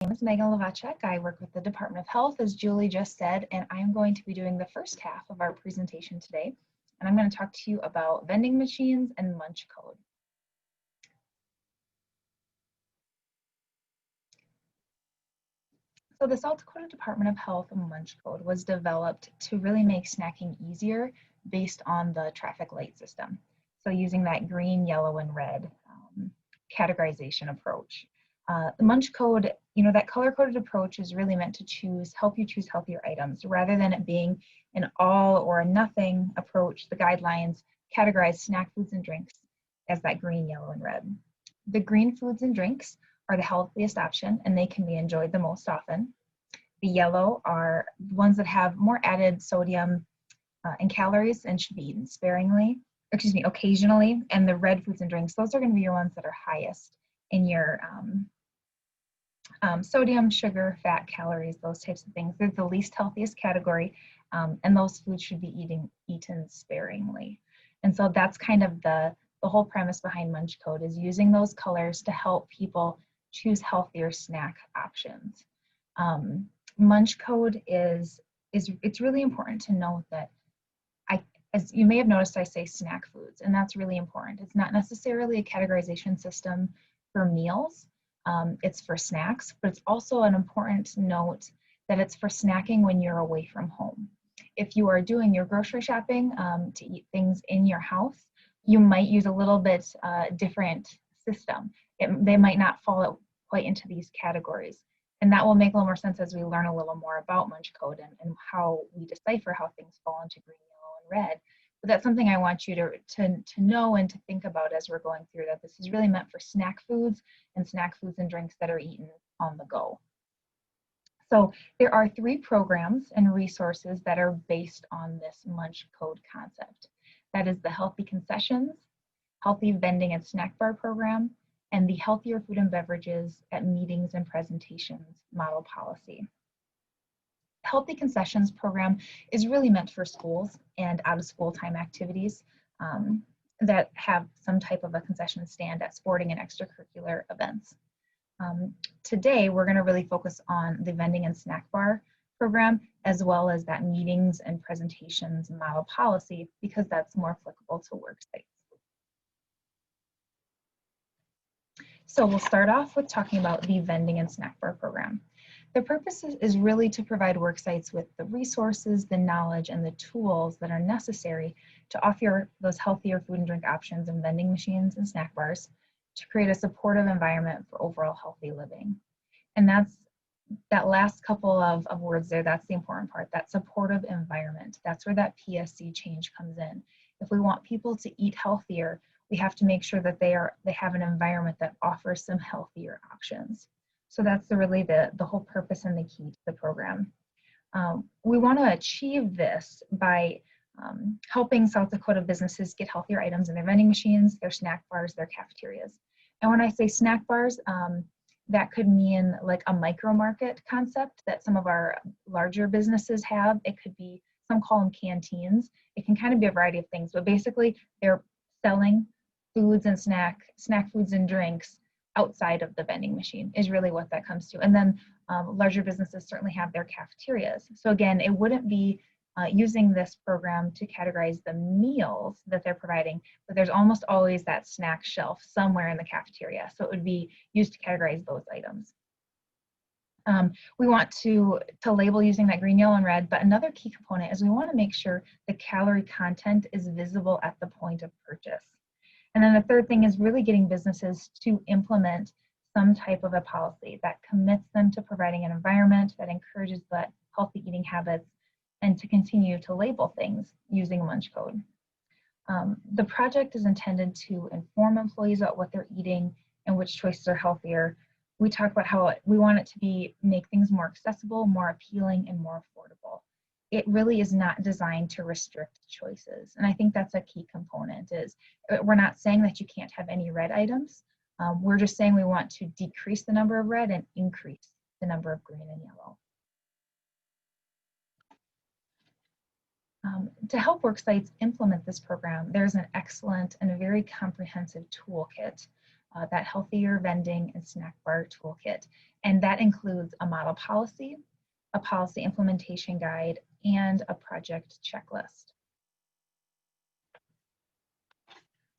name is Megan Lovacek. I work with the Department of Health, as Julie just said, and I'm going to be doing the first half of our presentation today. And I'm going to talk to you about vending machines and Munch Code. So the South Dakota Department of Health Munch Code was developed to really make snacking easier based on the traffic light system. So using that green, yellow, and red categorization approach. The Munch Code, that color-coded approach is really meant to help you choose healthier items rather than it being an all or a nothing approach. The guidelines categorize snack foods and drinks as that green, yellow, and red. The green foods and drinks are the healthiest option and they can be enjoyed the most often. The yellow are ones that have more added sodium and calories and should be eaten occasionally. And the red foods and drinks, those are going to be your ones that are highest in your sodium, sugar, fat, calories, those types of things. They're the least healthiest category, and those foods should be eaten sparingly. And so that's kind of the whole premise behind Munch Code, is using those colors to help people choose healthier snack options. Munch Code it's really important to note that as you may have noticed, I say snack foods, and that's really important. It's not necessarily a categorization system for meals. It's for snacks, but it's also an important note that it's for snacking when you're away from home. If you are doing your grocery shopping to eat things in your house, you might use a little bit different system. They might not fall quite into these categories. And that will make a little more sense as we learn a little more about Munch Code and how we decipher how things fall into green, yellow, and red. But that's something I want you to know and to think about as we're going through that. This is really meant for snack foods and drinks that are eaten on the go. So there are 3 programs and resources that are based on this Munch Code concept. That is the Healthy Concessions, Healthy Vending and Snack Bar program, and the Healthier Food and Beverages at Meetings and Presentations model policy. Healthy Concessions program is really meant for schools and out-of-school time activities that have some type of a concession stand at sporting and extracurricular events. Today, we're going to really focus on the Vending and Snack Bar program, as well as that Meetings and Presentations model policy, because that's more applicable to work sites. So we'll start off with talking about the Vending and Snack Bar program. The purpose is really to provide worksites with the resources, the knowledge, and the tools that are necessary to offer those healthier food and drink options in vending machines and snack bars to create a supportive environment for overall healthy living. And that last couple of words there, that's the important part, that supportive environment. That's where that PSE change comes in. If we want people to eat healthier, we have to make sure that they have an environment that offers some healthier options. So that's really the whole purpose and the key to the program. We want to achieve this by helping South Dakota businesses get healthier items in their vending machines, their snack bars, their cafeterias. And when I say snack bars, that could mean like a micro market concept that some of our larger businesses have. It could be, some call them canteens. It can kind of be a variety of things, but basically they're selling foods and snack foods and drinks outside of the vending machine is really what that comes to. And then larger businesses certainly have their cafeterias. So again, it wouldn't be using this program to categorize the meals that they're providing, but there's almost always that snack shelf somewhere in the cafeteria. So it would be used to categorize those items. We want to label using that green, yellow, and red, but another key component is we want to make sure the calorie content is visible at the point of purchase. And then the third thing is really getting businesses to implement some type of a policy that commits them to providing an environment that encourages that healthy eating habits and to continue to label things using Munch Code. The project is intended to inform employees about what they're eating and which choices are healthier. We talk about how we want it to make things more accessible, more appealing, and more affordable. It really is not designed to restrict choices. And I think that's a key component. Is we're not saying that you can't have any red items. We're just saying we want to decrease the number of red and increase the number of green and yellow. To help worksites implement this program, there's an excellent and a very comprehensive toolkit that Healthier Vending and Snack Bar Toolkit. And that includes a model policy, a policy implementation guide, and a project checklist.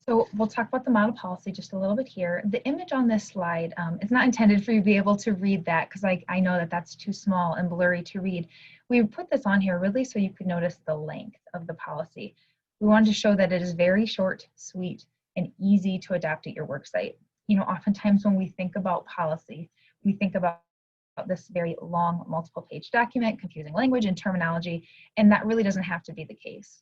So we'll talk about the model policy just a little bit here. The image on this slide is not intended for you to be able to read that, because I know that that's too small and blurry to read. We put this on here really so you could notice the length of the policy. We wanted to show that it is very short, sweet, and easy to adopt at your worksite. You know, oftentimes when we think about policy, we think about this very long, multiple page document, confusing language and terminology, and that really doesn't have to be the case.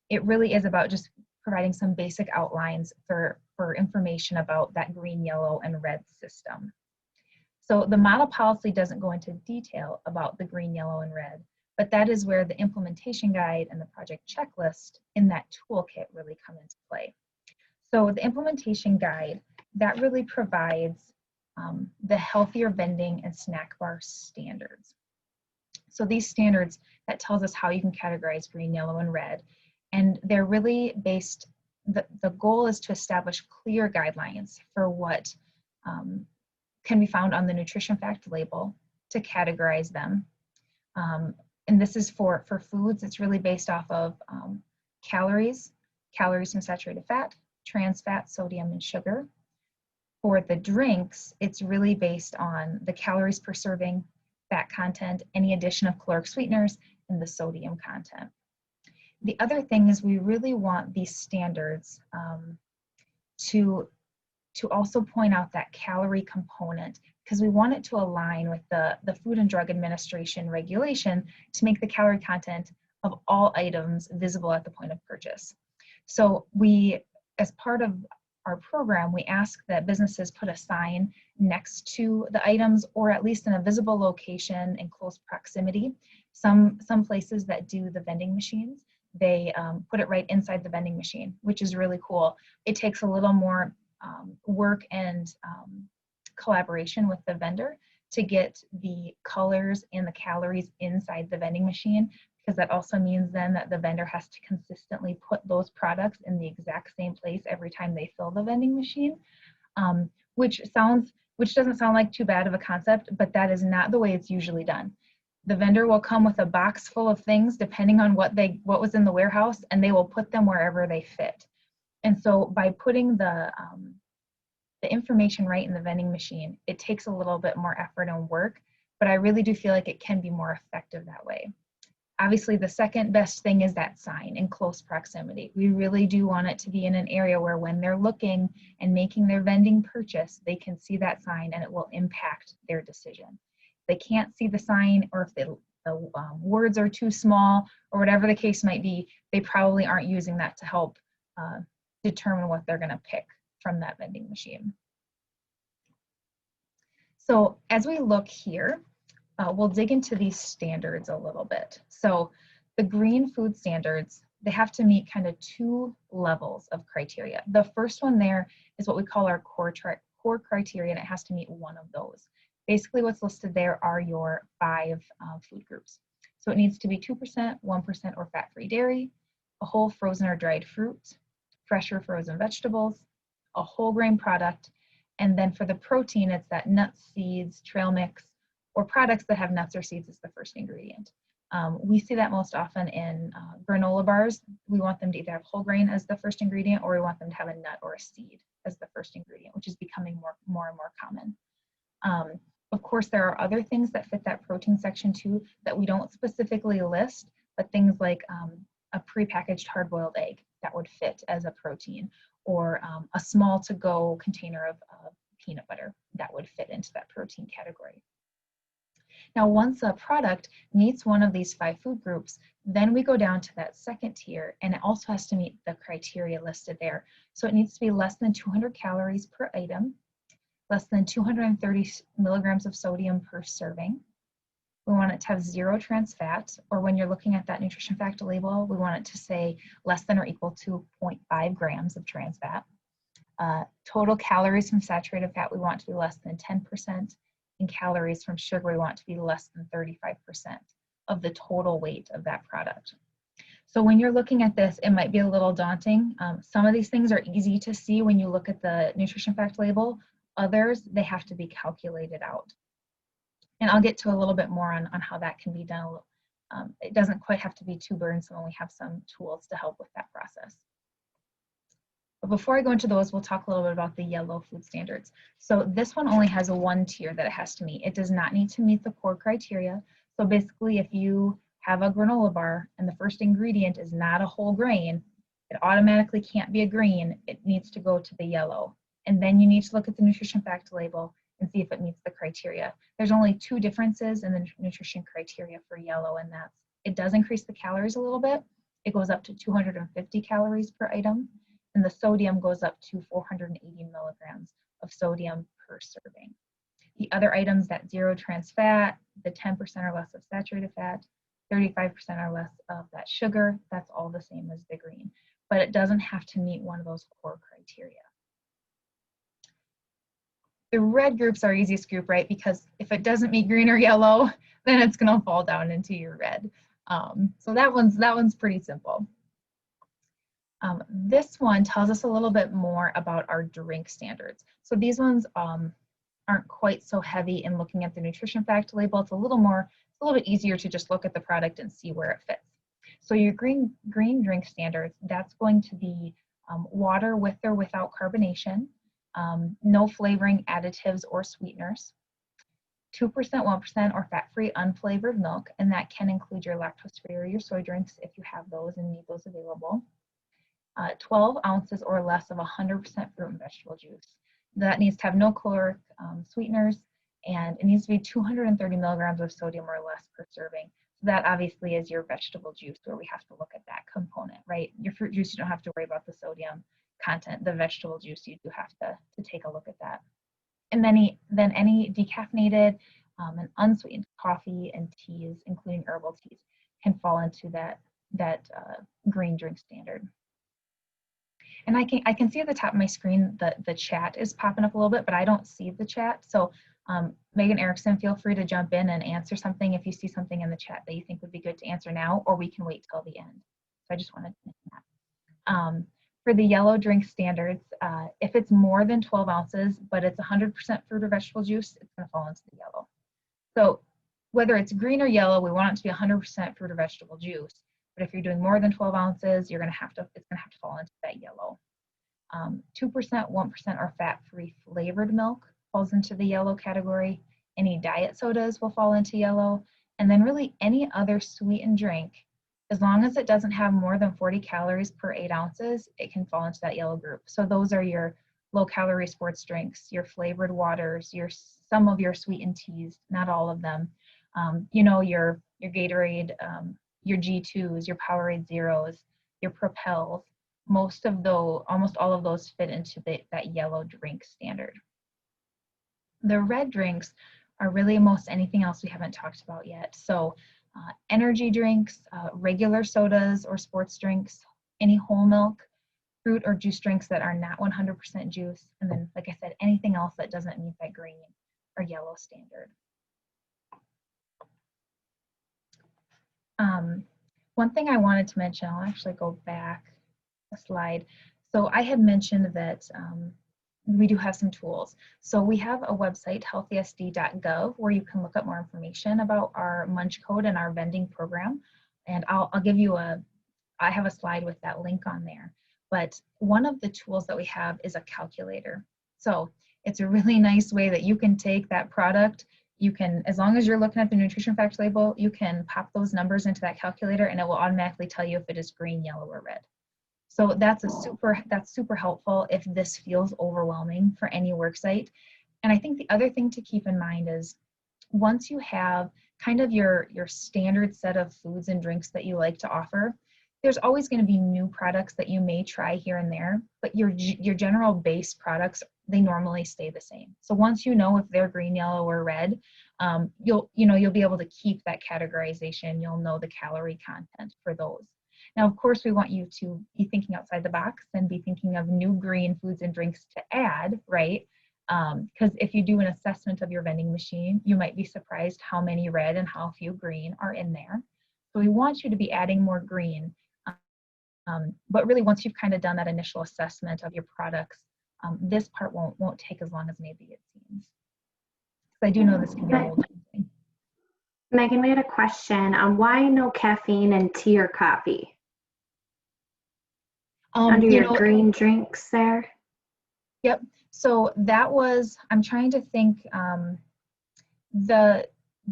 It really is about just providing some basic outlines for information about that green, yellow, and red system. So the model policy doesn't go into detail about the green, yellow, and red, but that is where the implementation guide and the project checklist in that toolkit really come into play. So the implementation guide, that really provides the Healthier Vending and Snack Bar standards. So these standards, that tells us how you can categorize green, yellow, and red. And they're really based, the goal is to establish clear guidelines for what can be found on the nutrition fact label to categorize them. And this is for foods, it's really based off of calories from saturated fat, trans fat, sodium, and sugar. For the drinks, it's really based on the calories per serving, fat content, any addition of caloric sweeteners, and the sodium content. The other thing is we really want these standards to also point out that calorie component, because we want it to align with the Food and Drug Administration regulation to make the calorie content of all items visible at the point of purchase. So we, as part of our program, we ask that businesses put a sign next to the items, or at least in a visible location in close proximity. Some places that do the vending machines, they put it right inside the vending machine, which is really cool. It takes a little more work and collaboration with the vendor to get the colors and the calories inside the vending machine, because that also means then that the vendor has to consistently put those products in the exact same place every time they fill the vending machine, which doesn't sound like too bad of a concept, but that is not the way it's usually done. The vendor will come with a box full of things depending on what was in the warehouse, and they will put them wherever they fit. And so by putting the information right in the vending machine, it takes a little bit more effort and work, but I really do feel like it can be more effective that way. Obviously, the second best thing is that sign in close proximity. We really do want it to be in an area where when they're looking and making their vending purchase, they can see that sign and it will impact their decision. They can't see the sign, or if the words are too small, or whatever the case might be, they probably aren't using that to help determine what they're going to pick from that vending machine. So as we look here, we'll dig into these standards a little bit. So the green food standards, they have to meet kind of two levels of criteria. The first one there is what we call our core criteria, and it has to meet one of those. Basically what's listed there are your 5 food groups. So it needs to be 2%, 1% or fat-free dairy, a whole frozen or dried fruit, fresh or frozen vegetables, a whole grain product, and then for the protein, it's that nuts, seeds, trail mix, or products that have nuts or seeds as the first ingredient. We see that most often in granola bars. We want them to either have whole grain as the first ingredient, or we want them to have a nut or a seed as the first ingredient, which is becoming more and more common. Of course, there are other things that fit that protein section too that we don't specifically list, but things like a prepackaged hard-boiled egg that would fit as a protein, or a small to-go container of peanut butter that would fit into that protein category. Now, once a product meets one of these 5 food groups, then we go down to that second tier, and it also has to meet the criteria listed there. So it needs to be less than 200 calories per item, less than 230 milligrams of sodium per serving. We want it to have 0 trans fat, or when you're looking at that nutrition fact label, we want it to say less than or equal to 0.5 grams of trans fat. Total calories from saturated fat, we want to be less than 10%, and calories from sugar, we want to be less than 35% of the total weight of that product. So when you're looking at this, it might be a little daunting. Some of these things are easy to see when you look at the nutrition fact label. Others, they have to be calculated out. And I'll get to a little bit more on how that can be done. It doesn't quite have to be too burdensome, and we have some tools to help with that process. But before I go into those, we'll talk a little bit about the yellow food standards. So this one only has a 1 tier that it has to meet. It does not need to meet the core criteria. So basically, if you have a granola bar and the first ingredient is not a whole grain, it automatically can't be a green. It needs to go to the yellow. And then you need to look at the nutrition fact label and see if it meets the criteria. There's only 2 differences in the nutrition criteria for yellow, and that's it does increase the calories a little bit. It goes up to 250 calories per item, and the sodium goes up to 480 milligrams of sodium per serving. The other items, that 0 trans fat, the 10% or less of saturated fat, 35% or less of that sugar, that's all the same as the green, but it doesn't have to meet one of those core criteria. The red group's our easiest group, right? Because if it doesn't meet green or yellow, then it's gonna fall down into your red. So that one's pretty simple. This one tells us a little bit more about our drink standards. So these ones aren't quite so heavy in looking at the nutrition fact label. It's a little bit easier to just look at the product and see where it fits. So your green drink standards, that's going to be water with or without carbonation, no flavoring additives or sweeteners, 2%, 1% or fat-free unflavored milk, and that can include your lactose-free or your soy drinks if you have those and need those available. 12 ounces or less of 100% fruit and vegetable juice. That needs to have no caloric sweeteners, and it needs to be 230 milligrams of sodium or less per serving. So that obviously is your vegetable juice, where we have to look at that component, right? Your fruit juice, you don't have to worry about the sodium content. The vegetable juice, you do have to take a look at that. And then any decaffeinated and unsweetened coffee and teas, including herbal teas, can fall into that green drink standard. And I can see at the top of my screen the chat is popping up a little bit, but I don't see the chat. So Megan Erickson, feel free to jump in and answer something if you see something in the chat that you think would be good to answer now, or we can wait till the end. So I just wanted to mention that. For the yellow drink standards, if it's more than 12 ounces, but it's 100% fruit or vegetable juice, it's gonna fall into the yellow. So whether it's green or yellow, we want it to be 100% fruit or vegetable juice. But if you're doing more than 12 ounces, it's gonna have to fall into that yellow. 2%, 1% or fat-free flavored milk falls into the yellow category. Any diet sodas will fall into yellow. And then really any other sweetened drink, as long as it doesn't have more than 40 calories per 8 ounces, it can fall into that yellow group. So those are your low-calorie sports drinks, your flavored waters, some of your sweetened teas, not all of them. You know, your Gatorade, your G2s, your Powerade Zeros, your Propels. Almost all of those fit into that yellow drink standard. The red drinks are really most anything else we haven't talked about yet. So energy drinks, regular sodas or sports drinks, any whole milk, fruit or juice drinks that are not 100% juice, and then, like I said, anything else that doesn't meet that green or yellow standard. One thing I wanted to mention, I'll actually go back a slide. So I had mentioned that we do have some tools. So we have a website, healthysd.gov, where you can look up more information about our Munch Code and our vending program. And I'll give you I have a slide with that link on there. But one of the tools that we have is a calculator. So it's a really nice way that you can take that product. You can, as long as you're looking at the nutrition fact label, you can pop those numbers into that calculator and it will automatically tell you if it is green, yellow, or red. So that's super helpful if this feels overwhelming for any worksite. And I think the other thing to keep in mind is once you have kind of your standard set of foods and drinks that you like to offer, there's always going to be new products that you may try here and there, but your general base products, they normally stay the same. So once you know if they're green, yellow, or red, you'll be able to keep that categorization. You'll know the calorie content for those. Now, of course, we want you to be thinking outside the box and be thinking of new green foods and drinks to add, right? Because if you do an assessment of your vending machine, you might be surprised how many red and how few green are in there. So we want you to be adding more green But really, once you've kind of done that initial assessment of your products, this part won't take as long as maybe it seems. So I do know this can be a little daunting. Megan, we had a question on why no caffeine in tea or coffee? Under your green drinks there? Yep. So that was, I'm trying to think,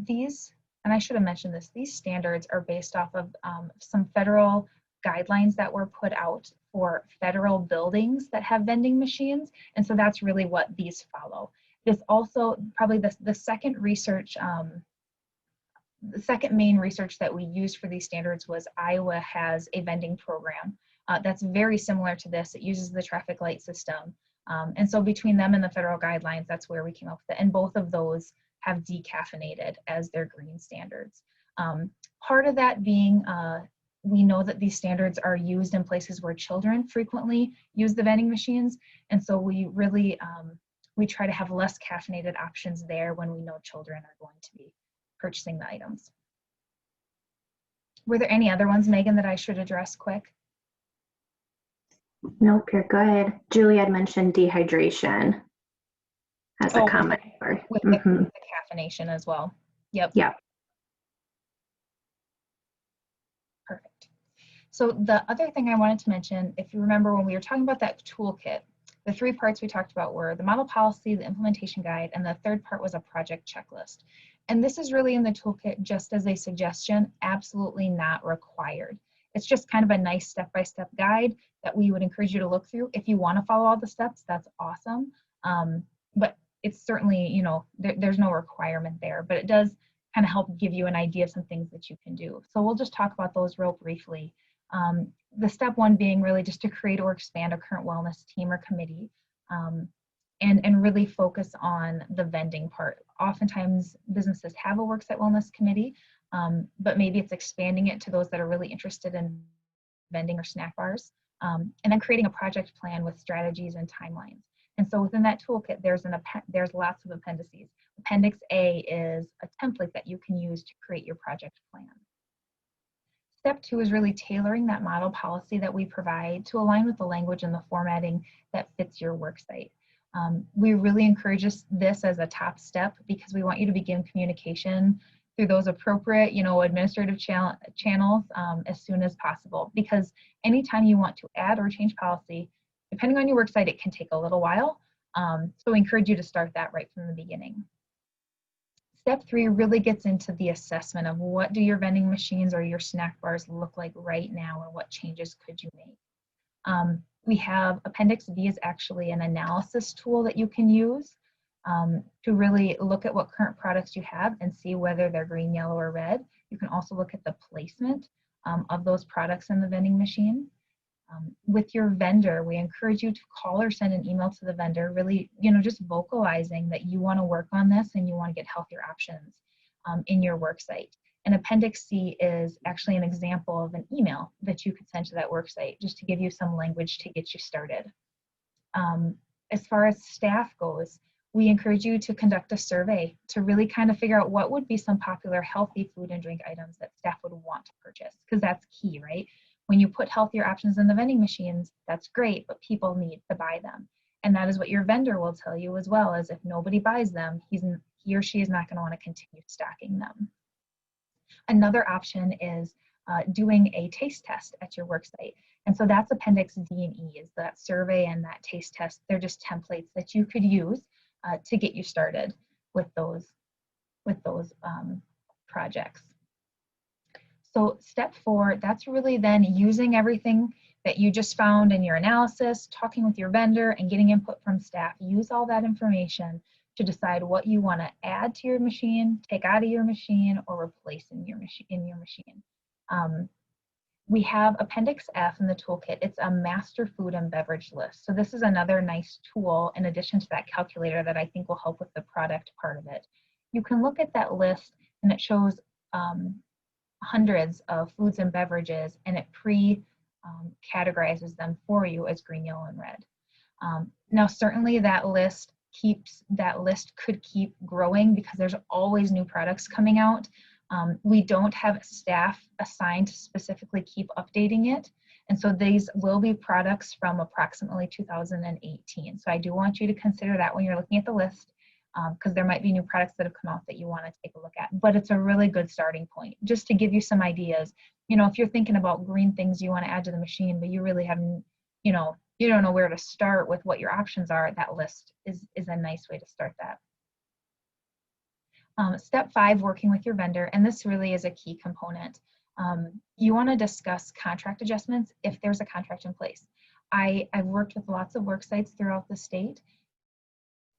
these, and I should have mentioned this, these standards are based off of some federal guidelines that were put out for federal buildings that have vending machines. And so that's really what these follow. This also, probably the second research, the second main research that we used for these standards was Iowa has a vending program that's very similar to this. It uses the traffic light system. And so between them and the federal guidelines, that's where we came up with it. And both of those have decaffeinated as their green standards. Part of that being, we know that these standards are used in places where children frequently use the vending machines. And so we really, we try to have less caffeinated options there when we know children are going to be purchasing the items. Were there any other ones, Megan, that I should address quick? Nope, you're good. Julie had mentioned dehydration as a comment. With the caffeination as well. Yep. Yep. Perfect. So the other thing I wanted to mention, if you remember when we were talking about that toolkit, the three parts we talked about were the model policy, the implementation guide, and the third part was a project checklist. And this is really in the toolkit just as a suggestion, absolutely not required. It's just kind of a nice step-by-step guide that we would encourage you to look through. If you want to follow all the steps, that's awesome. But it's certainly, you know, there's no requirement there, but it does kind of help give you an idea of some things that you can do. So we'll just talk about those real briefly. The step one being really just to create or expand a current wellness team or committee, and really focus on the vending part. Oftentimes businesses have a worksite wellness committee, but maybe it's expanding it to those that are really interested in vending or snack bars, and then creating a project plan with strategies and timelines. And so within that toolkit, there's lots of appendices. Appendix A is a template that you can use to create your project plan. Step two is really tailoring that model policy that we provide to align with the language and the formatting that fits your worksite. We really encourage this as a top step because we want you to begin communication through those appropriate, you know, administrative channels as soon as possible, because anytime you want to add or change policy, depending on your worksite, it can take a little while. So we encourage you to start that right from the beginning. Step three really gets into the assessment of what do your vending machines or your snack bars look like right now and what changes could you make. We have Appendix B is actually an analysis tool that you can use to really look at what current products you have and see whether they're green, yellow, or red. You can also look at the placement of those products in the vending machine. With your vendor, we encourage you to call or send an email to the vendor, really, you know, just vocalizing that you want to work on this and you want to get healthier options in your worksite. And Appendix C is actually an example of an email that you could send to that worksite just to give you some language to get you started. As far as staff goes, we encourage you to conduct a survey to really kind of figure out what would be some popular healthy food and drink items that staff would want to purchase, because that's key, right? When you put healthier options in the vending machines, that's great, but people need to buy them. And that is what your vendor will tell you as well, as if nobody buys them, he or she is not going to want to continue stocking them. Another option is doing a taste test at your worksite. And so that's Appendix D and E, is that survey and that taste test. They're just templates that you could use to get you started with those projects. So step four, that's really then using everything that you just found in your analysis, talking with your vendor and getting input from staff. Use all that information to decide what you want to add to your machine, take out of your machine, or replace in your machine. We have Appendix F in the toolkit. It's a master food and beverage list. So this is another nice tool in addition to that calculator that I think will help with the product part of it. You can look at that list and it shows hundreds of foods and beverages, and it categorizes them for you as green, yellow, and red. Now certainly that list could keep growing because there's always new products coming out. We don't have staff assigned to specifically keep updating it. And so these will be products from approximately 2018. So I do want you to consider that when you're looking at the list, because there might be new products that have come out that you want to take a look at. But it's a really good starting point, just to give you some ideas. You know, if you're thinking about green things you want to add to the machine, but you really haven't, you don't know where to start with what your options are, that list is a nice way to start that. Step 5, working with your vendor, and this really is a key component. You want to discuss contract adjustments if there's a contract in place. I've worked with lots of work sites throughout the state,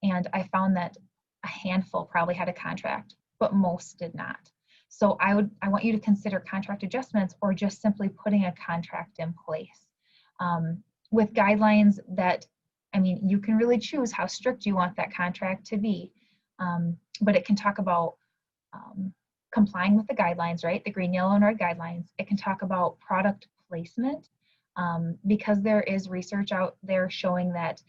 and I found that a handful probably had a contract, but most did not. So I want you to consider contract adjustments or just simply putting a contract in place. With guidelines that, I mean, you can really choose how strict you want that contract to be, but it can talk about complying with the guidelines, right? The green, yellow, and red guidelines. It can talk about product placement, because there is research out there showing that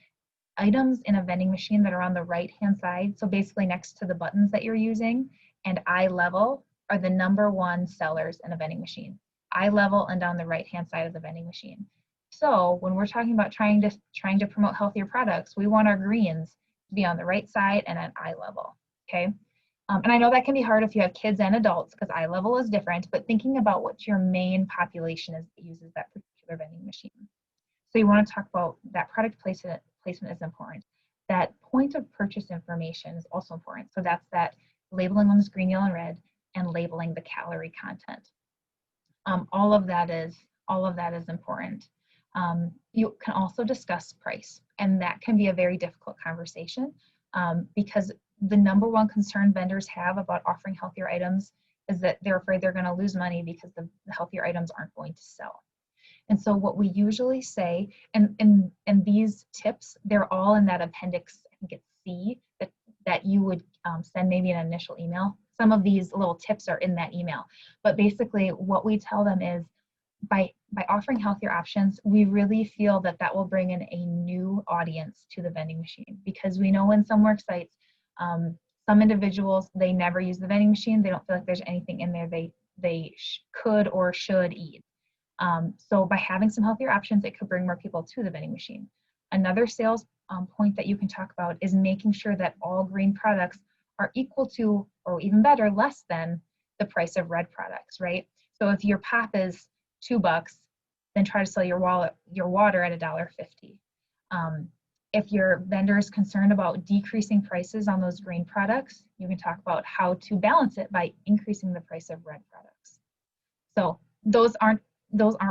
items in a vending machine that are on the right-hand side, so basically next to the buttons that you're using, and eye level are the #1 sellers in a vending machine. Eye level and on the right-hand side of the vending machine. So when we're talking about trying to promote healthier products, we want our greens to be on the right side and at eye level, okay? And I know that can be hard if you have kids and adults because eye level is different, but thinking about what your main population is that uses that particular vending machine. So you want to talk about that product placement is important. That point of purchase information is also important. So that's that labeling on this green, yellow, and red, and labeling the calorie content. All of that is important. You can also discuss price, and that can be a very difficult conversation because the #1 concern vendors have about offering healthier items is that they're afraid they're going to lose money because the healthier items aren't going to sell. And so what we usually say, and these tips, they're all in that appendix, I think it's C, that you would send maybe an initial email. Some of these little tips are in that email. But basically what we tell them is by offering healthier options, we really feel that that will bring in a new audience to the vending machine, because we know in some work sites, some individuals, they never use the vending machine. They don't feel like there's anything in there they could or should eat. So by having some healthier options, it could bring more people to the vending machine. Another sales point that you can talk about is making sure that all green products are equal to, or even better, less than the price of red products, right? So if your pop is $2, then try to sell your water at $1.50. If your vendor is concerned about decreasing prices on those green products, you can talk about how to balance it by increasing the price of red products. So those aren't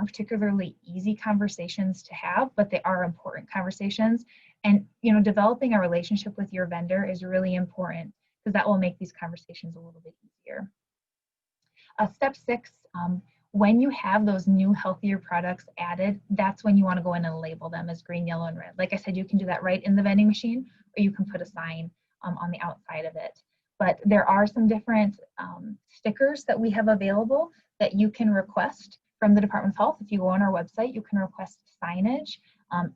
particularly easy conversations to have, but they are important conversations. And developing a relationship with your vendor is really important because that will make these conversations a little bit easier. Step 6, when you have those new healthier products added, that's when you want to go in and label them as green, yellow, and red. Like I said, you can do that right in the vending machine, or you can put a sign on the outside of it. But there are some different stickers that we have available that you can request from the Department of Health. If you go on our website, you can request signage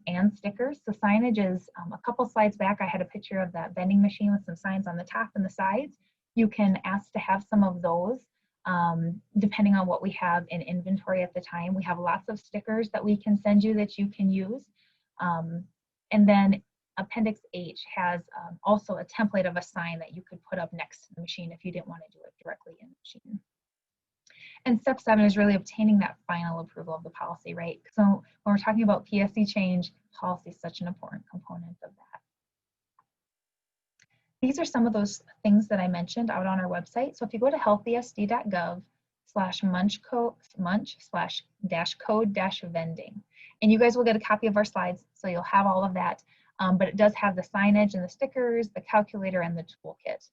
and stickers. The signage is a couple slides back. I had a picture of that vending machine with some signs on the top and the sides. You can ask to have some of those depending on what we have in inventory at the time. We have lots of stickers that we can send you that you can use. And then Appendix H has also a template of a sign that you could put up next to the machine if you didn't want to do it directly in the machine. And step 7 is really obtaining that final approval of the policy, right? So when we're talking about PSE change, policy is such an important component of that. These are some of those things that I mentioned out on our website. So if you go to healthysd.gov/munch/code-vending, and you guys will get a copy of our slides, so you'll have all of that. But it does have the signage and the stickers, the calculator, and the toolkit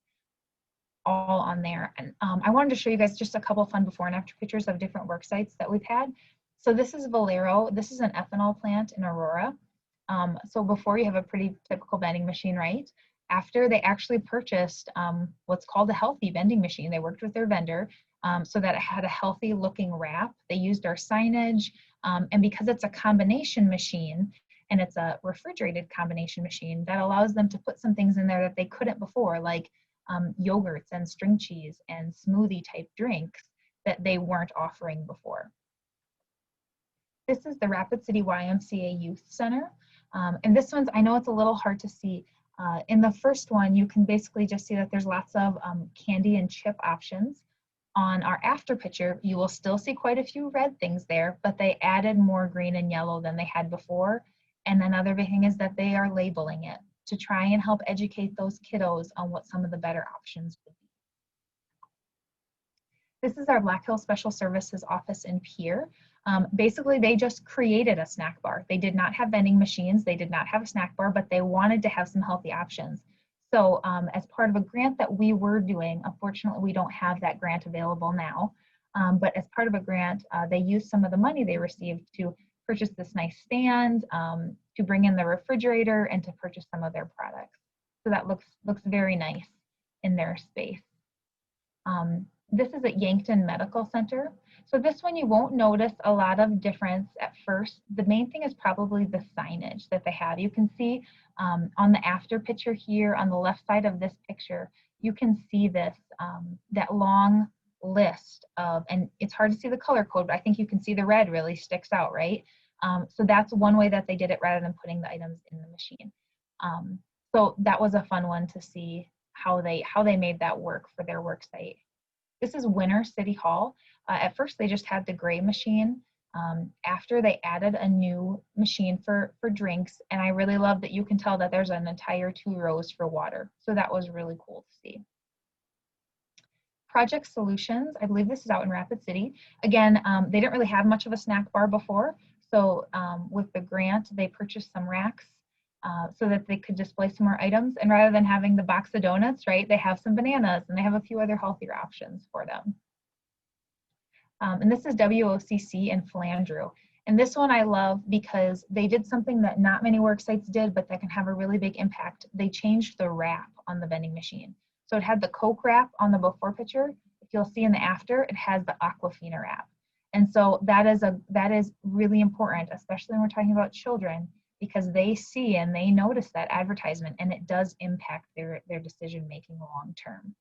all on there. And I wanted to show you guys just a couple fun before and after pictures of different work sites that we've had. So this is Valero. This is an ethanol plant in Aurora. So before, you have a pretty typical vending machine, right? After, they actually purchased what's called a healthy vending machine. They worked with their vendor so that it had a healthy looking wrap. They used our signage, and because it's a combination machine and it's a refrigerated combination machine, that allows them to put some things in there that they couldn't before, like yogurts and string cheese and smoothie type drinks that they weren't offering before. This is the Rapid City YMCA Youth Center. And this one's, I know it's a little hard to see. In the first one, you can basically just see that there's lots of candy and chip options. On our after picture, you will still see quite a few red things there, but they added more green and yellow than they had before. And another big thing is that they are labeling it to try and help educate those kiddos on what some of the better options would be. This is our Black Hills Special Services office in Pierre. Basically, they just created a snack bar. They did not have vending machines. They did not have a snack bar, but they wanted to have some healthy options. So as part of a grant that we were doing, unfortunately, we don't have that grant available now. But as part of a grant, they used some of the money they received to purchase this nice stand, to bring in the refrigerator, and to purchase some of their products. So that looks very nice in their space. This is at Yankton Medical Center. So this one you won't notice a lot of difference at first. The main thing is probably the signage that they have. You can see on the after picture here on the left side of this picture, you can see this, that long list of, and it's hard to see the color code, but I think you can see the red really sticks out, right? So that's one way that they did it rather than putting the items in the machine. So that was a fun one to see how they made that work for their work site. This is Winter City Hall. At first they just had the gray machine. After they added a new machine for drinks, and I really love that you can tell that there's an entire 2 rows for water. So that was really cool to see. Project Solutions, I believe this is out in Rapid City. Again, they didn't really have much of a snack bar before. So with the grant, they purchased some racks so that they could display some more items. And rather than having the box of donuts, right, they have some bananas and they have a few other healthier options for them. And this is WOCC in Flandreau. And this one I love because they did something that not many work sites did, but that can have a really big impact. They changed the wrap on the vending machine. So it had the Coke wrap on the before picture. If you'll see in the after, it has the Aquafina wrap. And so that is really important, especially when we're talking about children, because they see and they notice that advertisement, and it does impact their decision making long term.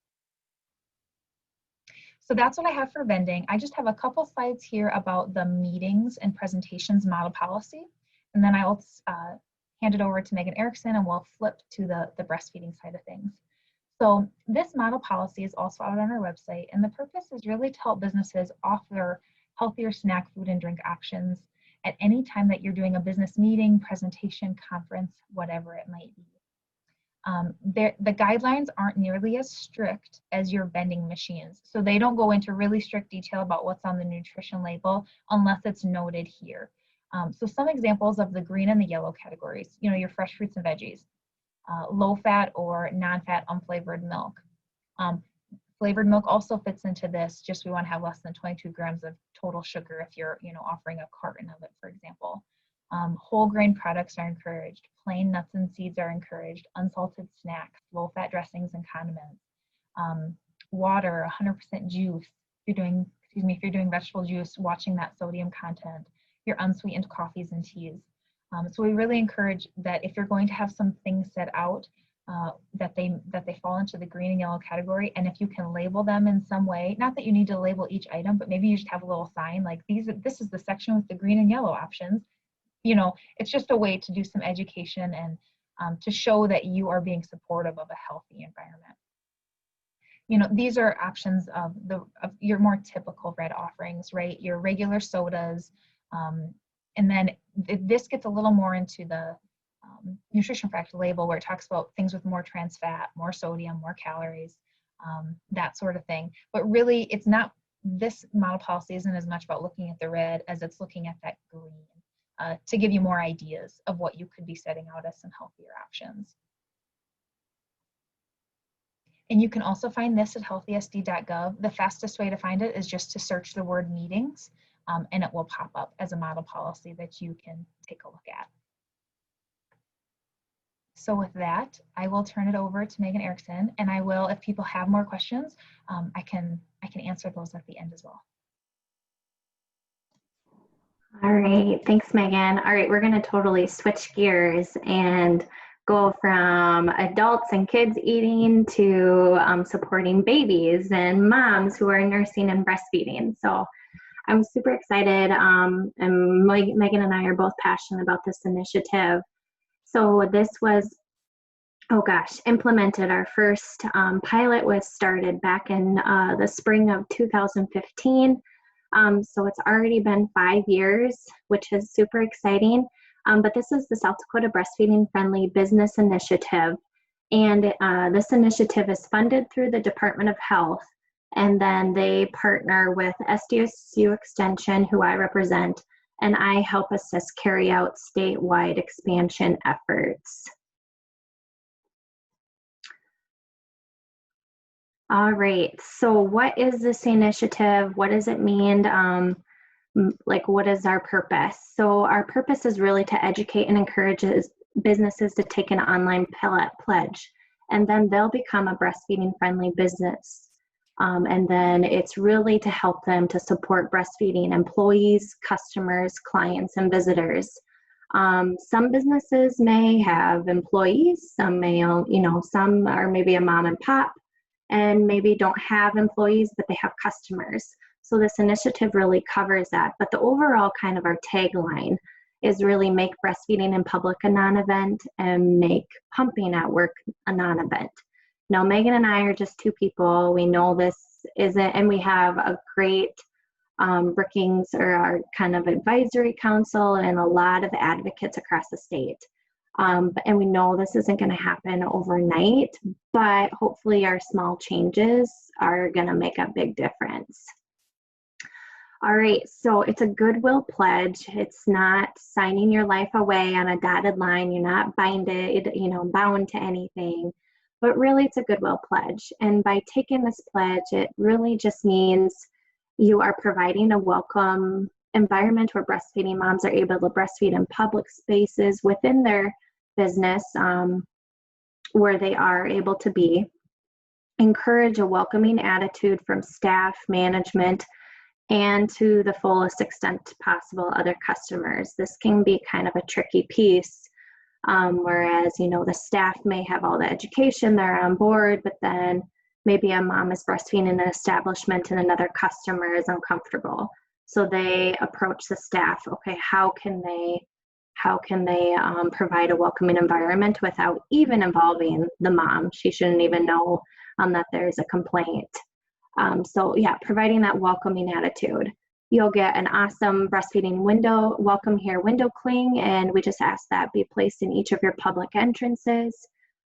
So that's what I have for vending. I just have a couple slides here about the meetings and presentations model policy, and then I'll hand it over to Megan Erickson, and we'll flip to the breastfeeding side of things. So this model policy is also out on our website, and the purpose is really to help businesses offer healthier snack, food, and drink options at any time that you're doing a business meeting, presentation, conference, whatever it might be. The guidelines aren't nearly as strict as your vending machines. So they don't go into really strict detail about what's on the nutrition label unless it's noted here. So some examples of the green and the yellow categories, you know, your fresh fruits and veggies, low fat or non-fat unflavored milk. Flavored milk also fits into this, just we want to have less than 22 grams of total sugar if you're, you know, offering a carton of it, for example. Whole grain products are encouraged. Plain nuts and seeds are encouraged. Unsalted snacks, low-fat dressings and condiments. Water, 100% juice. If you're doing vegetable juice, watching that sodium content. Your unsweetened coffees and teas. So we really encourage that if you're going to have some things set out, that they fall into the green and yellow category, and if you can label them in some way, not that you need to label each item, but maybe you just have a little sign like this is the section with the green and yellow options. You know, it's just a way to do some education and to show that you are being supportive of a healthy environment. You know, these are options of your more typical red offerings, right? Your regular sodas, and then this gets a little more into the nutrition fact label where it talks about things with more trans fat, more sodium, more calories, that sort of thing. But really, it's not, this model policy isn't as much about looking at the red as it's looking at that green to give you more ideas of what you could be setting out as some healthier options. And you can also find this at healthysd.gov. The fastest way to find it is just to search the word meetings, and it will pop up as a model policy that you can take a look at. So with that, I will turn it over to Megan Erickson, and I will, if people have more questions, I can answer those at the end as well. All right, thanks, Megan. All right, we're going to totally switch gears and go from adults and kids eating to supporting babies and moms who are nursing and breastfeeding. So I'm super excited, and Megan and I are both passionate about this initiative. So this was, oh gosh, implemented. Our first pilot was started back in the spring of 2015. So it's already been 5 years, which is super exciting. But this is the South Dakota Breastfeeding-Friendly Business Initiative. And this initiative is funded through the Department of Health. And then they partner with SDSU Extension, who I represent, and I help assist carry out statewide expansion efforts. All right, so what is this initiative? What does it mean? Like, what is our purpose? So our purpose is really to educate and encourage businesses to take an online pledge, and then they'll become a breastfeeding-friendly business. And then it's really to help them to support breastfeeding employees, customers, clients, and visitors. Some businesses may have employees, some may, some are maybe a mom and pop and maybe don't have employees, but they have customers. So this initiative really covers that. But the overall kind of our tagline is really make breastfeeding in public a non-event and make pumping at work a non-event. Now, Megan and I are just two people. We know this isn't, and we have a great Brookings or our kind of advisory council and a lot of advocates across the state. And we know this isn't going to happen overnight, but hopefully our small changes are going to make a big difference. All right, so it's a Goodwill Pledge. It's not signing your life away on a dotted line. You're not bound to anything. But really, it's a Goodwill Pledge. And by taking this pledge, it really just means you are providing a welcome environment where breastfeeding moms are able to breastfeed in public spaces within their business, where they are able to be. Encourage a welcoming attitude from staff, management, and to the fullest extent possible, other customers. This can be kind of a tricky piece. Whereas, the staff may have all the education, they're on board, but then maybe a mom is breastfeeding in an establishment and another customer is uncomfortable. So they approach the staff, okay, how can they provide a welcoming environment without even involving the mom? She shouldn't even know that there's a complaint. So yeah, providing that welcoming attitude. You'll get an awesome breastfeeding welcome here window cling, and we just ask that be placed in each of your public entrances.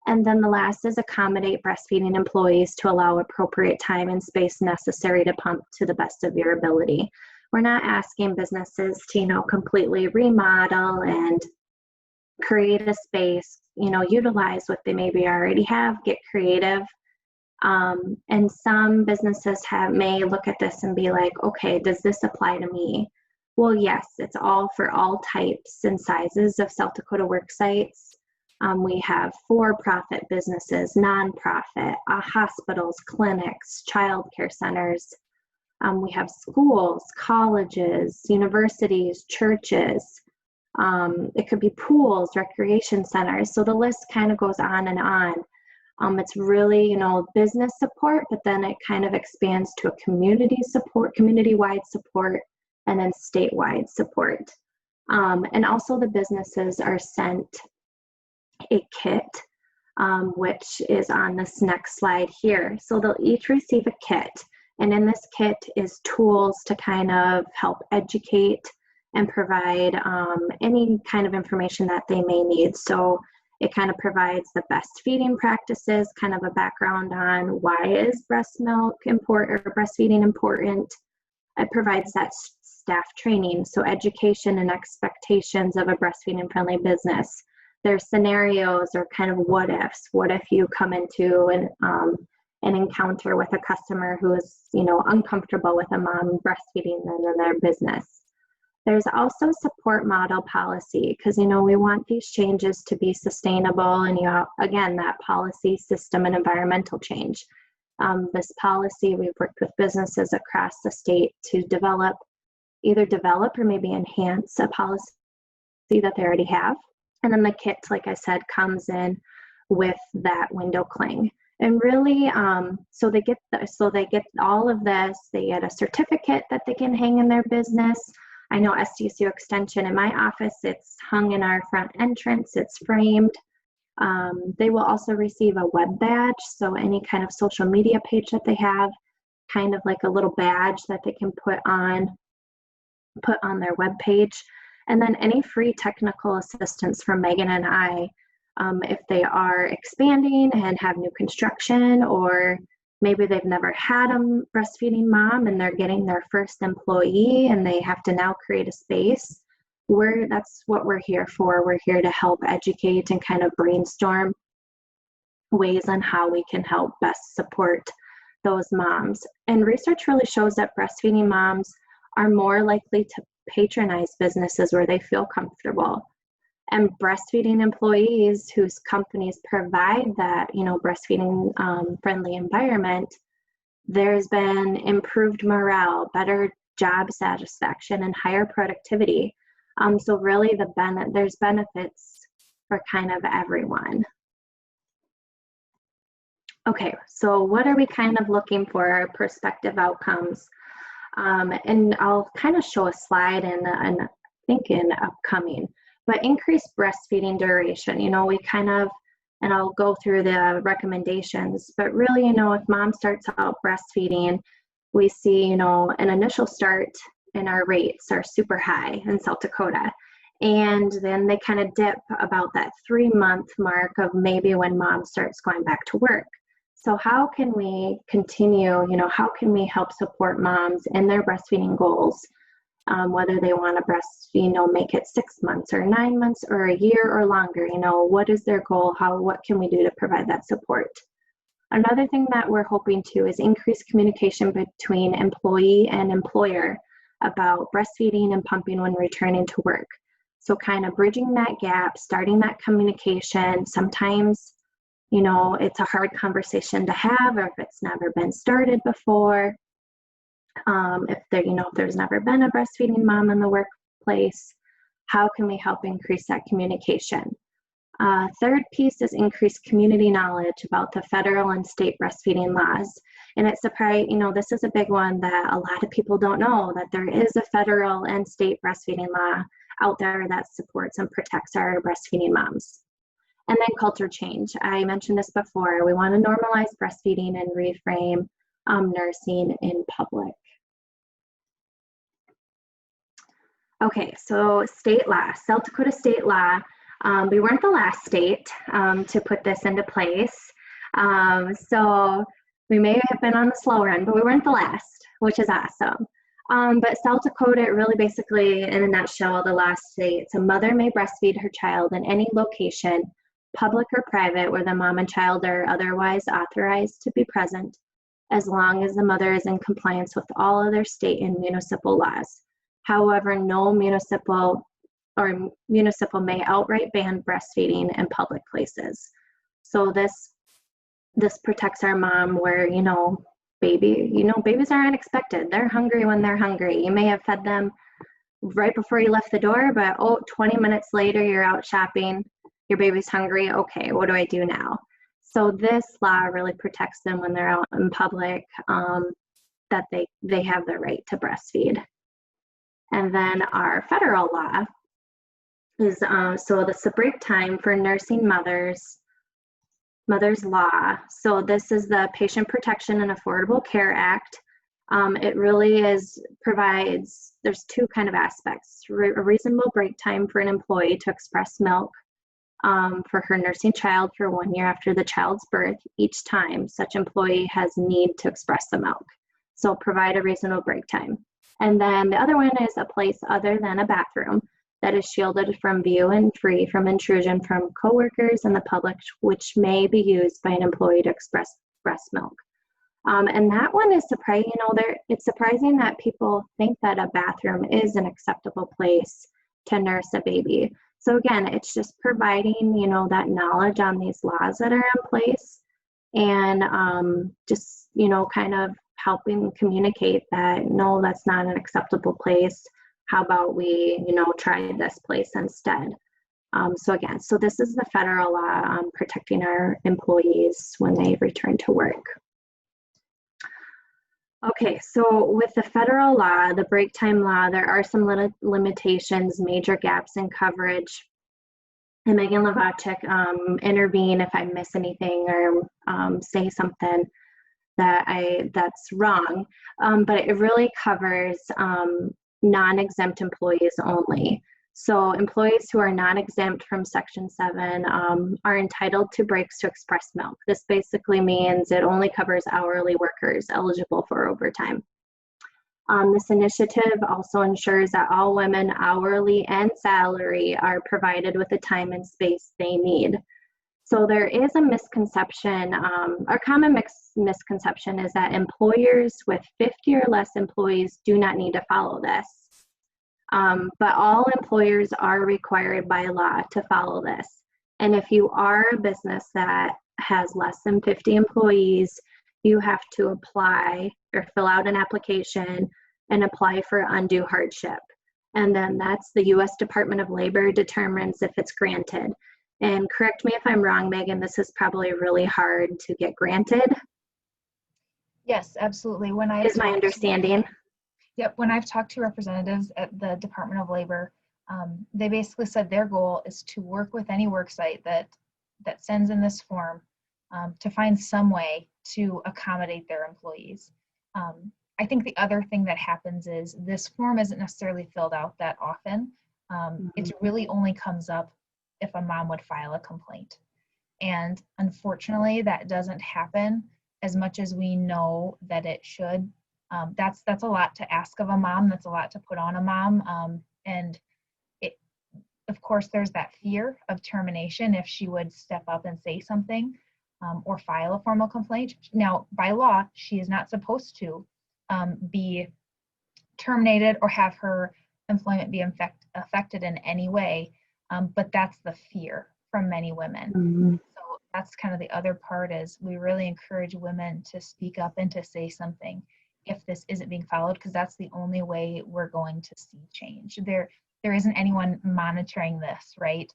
And then the last is accommodate breastfeeding employees to allow appropriate time and space necessary to pump to the best of your ability. We're not asking businesses to, completely remodel and create a space, utilize what they maybe already have, get creative. And some businesses may look at this and be like, okay, does this apply to me? Well, yes, it's all for all types and sizes of South Dakota work sites. We have for-profit businesses, nonprofit, hospitals, clinics, childcare centers. We have schools, colleges, universities, churches. It could be pools, recreation centers. So the list kind of goes on and on. It's really, business support, but then it kind of expands to a community-wide support, and then statewide support. And also the businesses are sent a kit, which is on this next slide here. So they'll each receive a kit, and in this kit is tools to kind of help educate and provide any kind of information that they may need. So it kind of provides the best feeding practices, kind of a background on why is breast milk important or breastfeeding important. It provides that staff training, so education and expectations of a breastfeeding-friendly business. There's scenarios or kind of what ifs. What if you come into an encounter with a customer who is, uncomfortable with a mom breastfeeding in their business? There's also support model policy, because, we want these changes to be sustainable, and again, that policy, system, and environmental change. This policy, we've worked with businesses across the state to either develop or maybe enhance a policy that they already have. And then the kit, like I said, comes in with that window cling. And really, so they get all of this. They get a certificate that they can hang in their business. I know SDSU Extension in my office, it's hung in our front entrance, it's framed. They will also receive a web badge, so any kind of social media page that they have, kind of like a little badge that they can put on their web page. And then any free technical assistance from Megan and I, if they are expanding and have new construction, or maybe they've never had a breastfeeding mom and they're getting their first employee and they have to now create a space. That's what we're here for. We're here to help educate and kind of brainstorm ways on how we can help best support those moms. And research really shows that breastfeeding moms are more likely to patronize businesses where they feel comfortable. And breastfeeding employees whose companies provide that, breastfeeding friendly environment, there's been improved morale, better job satisfaction, and higher productivity. So really there's benefits for kind of everyone. Okay, so what are we kind of looking for prospective outcomes? And I'll kind of show a slide in upcoming, but increased breastfeeding duration. We kind of, and I'll go through the recommendations, but really, if mom starts out breastfeeding, we see, an initial start and our rates are super high in South Dakota. And then they kind of dip about that 3-month mark of maybe when mom starts going back to work. So how can we continue, how can we help support moms in their breastfeeding goals, whether they want to breastfeed, make it 6 months or 9 months or a year or longer, what is their goal? What can we do to provide that support? Another thing that we're hoping to is increase communication between employee and employer about breastfeeding and pumping when returning to work. So kind of bridging that gap, starting that communication. Sometimes, it's a hard conversation to have, or if it's never been started before. If there's never been a breastfeeding mom in the workplace, how can we help increase that communication? Third piece is increased community knowledge about the federal and state breastfeeding laws. And it's this is a big one that a lot of people don't know, that there is a federal and state breastfeeding law out there that supports and protects our breastfeeding moms. And then culture change. I mentioned this before. We want to normalize breastfeeding and reframe nursing in public. Okay, so state law, South Dakota state law. We weren't the last state to put this into place. So we may have been on the slower end, but we weren't the last, which is awesome. But South Dakota, it really basically, in a nutshell, the last state, a mother may breastfeed her child in any location, public or private, where the mom and child are otherwise authorized to be present, as long as the mother is in compliance with all other state and municipal laws. However, no municipal may outright ban breastfeeding in public places. So this protects our mom where, babies are unexpected. They're hungry when they're hungry. You may have fed them right before you left the door, but 20 minutes later, you're out shopping, your baby's hungry. Okay, what do I do now? So this law really protects them when they're out in public, that they have the right to breastfeed. And then our federal law is, so this is the break time for nursing mothers law. So this is the Patient Protection and Affordable Care Act. It really provides, there's two kind of aspects: a reasonable break time for an employee to express milk for her nursing child for 1 year after the child's birth each time such employee has need to express the milk. So provide a reasonable break time. And then the other one is a place other than a bathroom that is shielded from view and free from intrusion from coworkers and the public, which may be used by an employee to express breast milk. And that one is surprising. It's surprising that people think that a bathroom is an acceptable place to nurse a baby. So again, it's just providing, that knowledge on these laws that are in place, and just, kind of helping communicate that, no, that's not an acceptable place. How about we, try this place instead? So this is the federal law protecting our employees when they return to work. Okay, so with the federal law, the break time law, there are some limitations, major gaps in coverage. And Megan Lovacek, intervene if I miss anything or say something that's wrong. But it really covers non-exempt employees only. So employees who are non-exempt from Section 7 are entitled to breaks to express milk. This basically means it only covers hourly workers eligible for overtime. This initiative also ensures that all women, hourly and salary, are provided with the time and space they need. So there is a misconception, our common misconception is that employers with 50 or less employees do not need to follow this. But all employers are required by law to follow this. And if you are a business that has less than 50 employees, you have to apply or fill out an application and apply for undue hardship. And then that's the U.S. Department of Labor determines if it's granted. And correct me if I'm wrong, Megan, this is probably really hard to get granted. Yes, absolutely. Is my understanding. Yep, when I've talked to representatives at the Department of Labor, they basically said their goal is to work with any worksite that sends in this form to find some way to accommodate their employees. I think the other thing that happens is this form isn't necessarily filled out that often. It really only comes up if a mom would file a complaint. And unfortunately, that doesn't happen as much as we know that it should. That's a lot to ask of a mom. That's a lot to put on a mom. And of course, there's that fear of termination if she would step up and say something or file a formal complaint. Now, by law, she is not supposed to be terminated or have her employment be affected in any way, but that's the fear from many women. So that's kind of the other part is we really encourage women to speak up and to say something if this isn't being followed, because that's the only way we're going to see change. There isn't anyone monitoring this, right?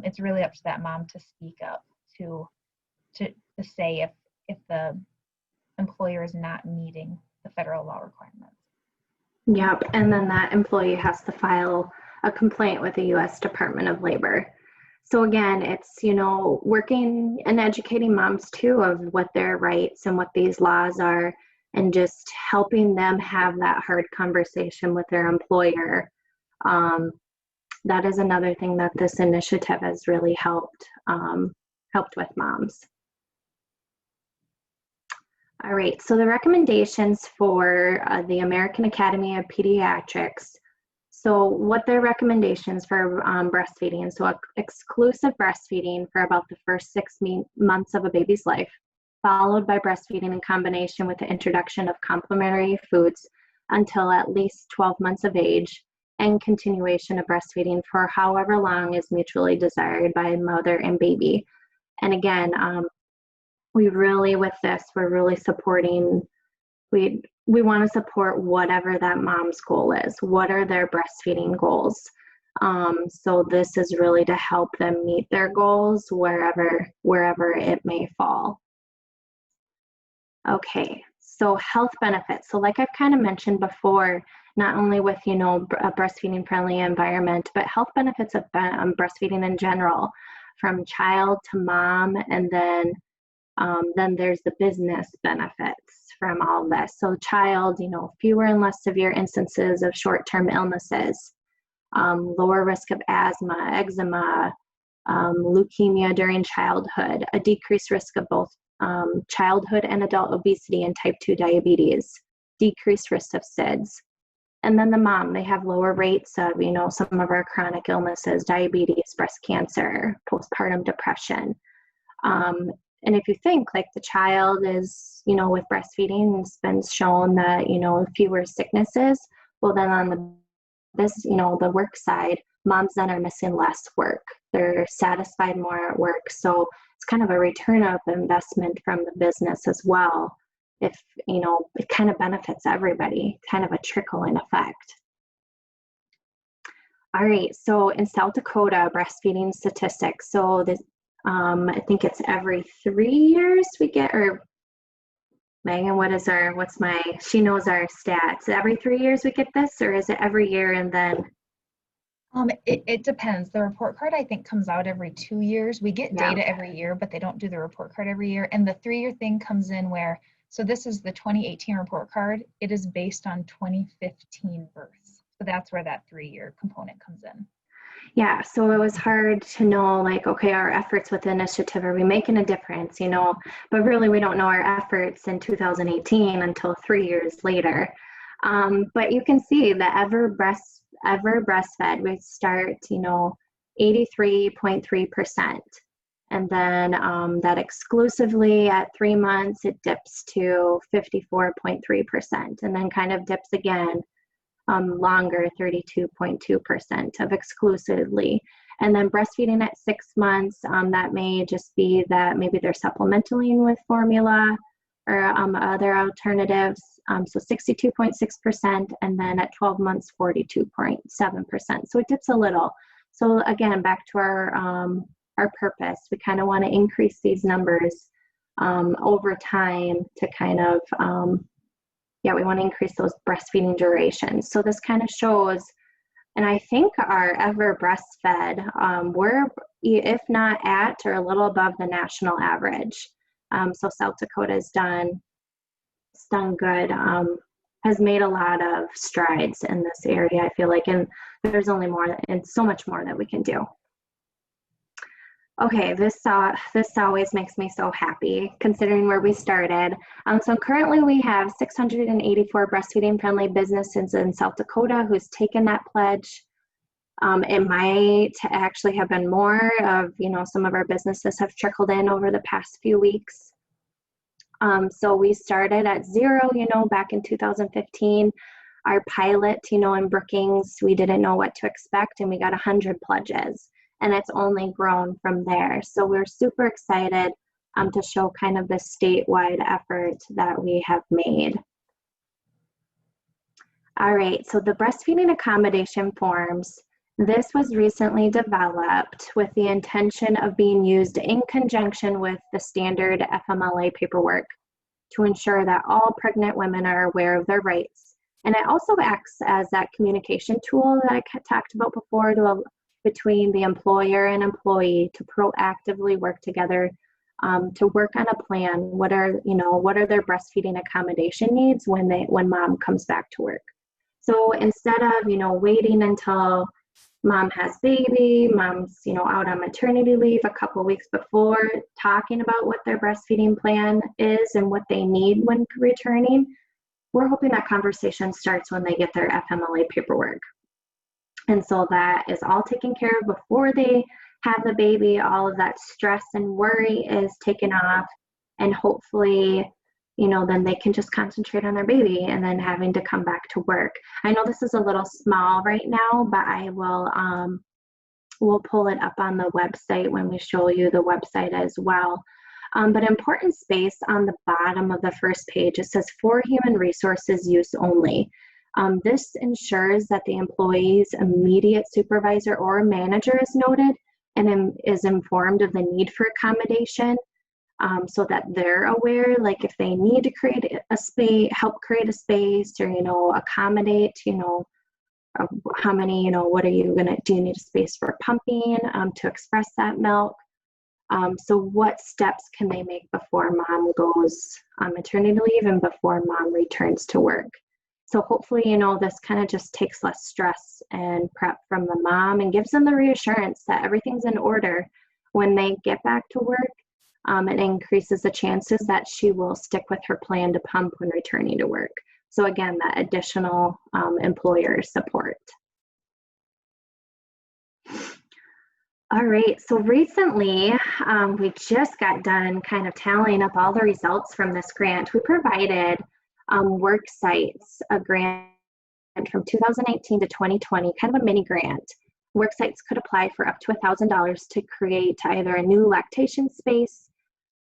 It's really up to that mom to speak up, to say if the employer is not meeting the federal law requirements. Yep, and then that employee has to file a complaint with the U.S. Department of Labor. So again, it's, working and educating moms too of what their rights and what these laws are, and just helping them have that hard conversation with their employer. That is another thing that this initiative has really helped with moms. All right, so the recommendations for the American Academy of Pediatrics. So what their recommendations for breastfeeding, so exclusive breastfeeding for about the first 6 months of a baby's life, followed by breastfeeding in combination with the introduction of complementary foods until at least 12 months of age, and continuation of breastfeeding for however long is mutually desired by mother and baby. And again, we're really supporting, we want to support whatever that mom's goal is. What are their breastfeeding goals? So this is really to help them meet their goals wherever it may fall. Okay, so health benefits. So like I've kind of mentioned before, not only with, a breastfeeding friendly environment, but health benefits of breastfeeding in general, from child to mom, and then there's the business benefits from all of this. So child, fewer and less severe instances of short-term illnesses, lower risk of asthma, eczema, leukemia during childhood, a decreased risk of both childhood and adult obesity and type 2 diabetes, decreased risk of SIDS. And then the mom, they have lower rates of, some of our chronic illnesses, diabetes, breast cancer, postpartum depression. And if you think like the child is, with breastfeeding, it's been shown that, fewer sicknesses, well then on the work side, moms then are missing less work. They're satisfied more at work. So it's kind of a return of investment from the business as well. If, it kind of benefits everybody, kind of a trickling effect. All right, so in South Dakota, breastfeeding statistics. So this, I think it's every 3 years we get, or Megan, she knows our stats. Every 3 years we get this, or is it every year and then? It depends. The report card, I think, comes out every 2 years. We get Yeah. data every year, but they don't do the report card every year. And the 3-year thing comes in where, so this is the 2018 report card. It is based on 2015 births. So that's where that 3-year component comes in. Yeah, so it was hard to know, like, okay, our efforts with the initiative, are we making a difference, you know? But really, we don't know our efforts in 2018 until 3 years later. But you can see that ever breastfed, we start, 83.3%. And then that exclusively at 3 months, it dips to 54.3%, and then kind of dips again longer, 32.2% of exclusively. And then breastfeeding at 6 months, that may just be that maybe they're supplementing with formula or other alternatives. So 62.6%, and then at 12 months, 42.7%. So it dips a little. So again, back to our purpose, we kind of want to increase these numbers over time to kind of, we want to increase those breastfeeding durations. So this kind of shows, and I think our ever breastfed, we're, if not at or a little above the national average. So South Dakota has done good, has made a lot of strides in this area, I feel like, and there's only more and so much more that we can do. Okay, this always makes me so happy considering where we started. So currently we have 684 breastfeeding-friendly businesses in South Dakota who's taken that pledge. It might actually have been more of, some of our businesses have trickled in over the past few weeks. So we started at 0, back in 2015. Our pilot, in Brookings, we didn't know what to expect, and we got 100 pledges. And it's only grown from there. So we're super excited to show kind of the statewide effort that we have made. All right, so the breastfeeding accommodation forms, this was recently developed with the intention of being used in conjunction with the standard FMLA paperwork to ensure that all pregnant women are aware of their rights. And it also acts as that communication tool that I talked about before between the employer and employee to proactively work together to work on a plan. What are their breastfeeding accommodation needs when mom comes back to work? So instead of, waiting until mom has baby, mom's, out on maternity leave a couple weeks before, talking about what their breastfeeding plan is and what they need when returning, we're hoping that conversation starts when they get their FMLA paperwork. And so that is all taken care of before they have the baby. All of that stress and worry is taken off, and hopefully, then they can just concentrate on their baby and then having to come back to work. I know this is a little small right now, but I will, we'll pull it up on the website when we show you the website as well. But important space on the bottom of the first page, it says for human resources use only. This ensures that the employee's immediate supervisor or manager is noted and is informed of the need for accommodation, so that they're aware, like if they need to create a space, help create a space, or accommodate, how many, what are you gonna do? You need a space for pumping to express that milk. So what steps can they make before mom goes on maternity leave and before mom returns to work? So hopefully, this kind of just takes less stress and prep from the mom and gives them the reassurance that everything's in order when they get back to work. It increases the chances that she will stick with her plan to pump when returning to work. So again, that additional employer support. All right, so recently we just got done kind of tallying up all the results from this grant. We provided worksites, a grant from 2018 to 2020, kind of a mini grant. Worksites could apply for up to $1,000 to create either a new lactation space,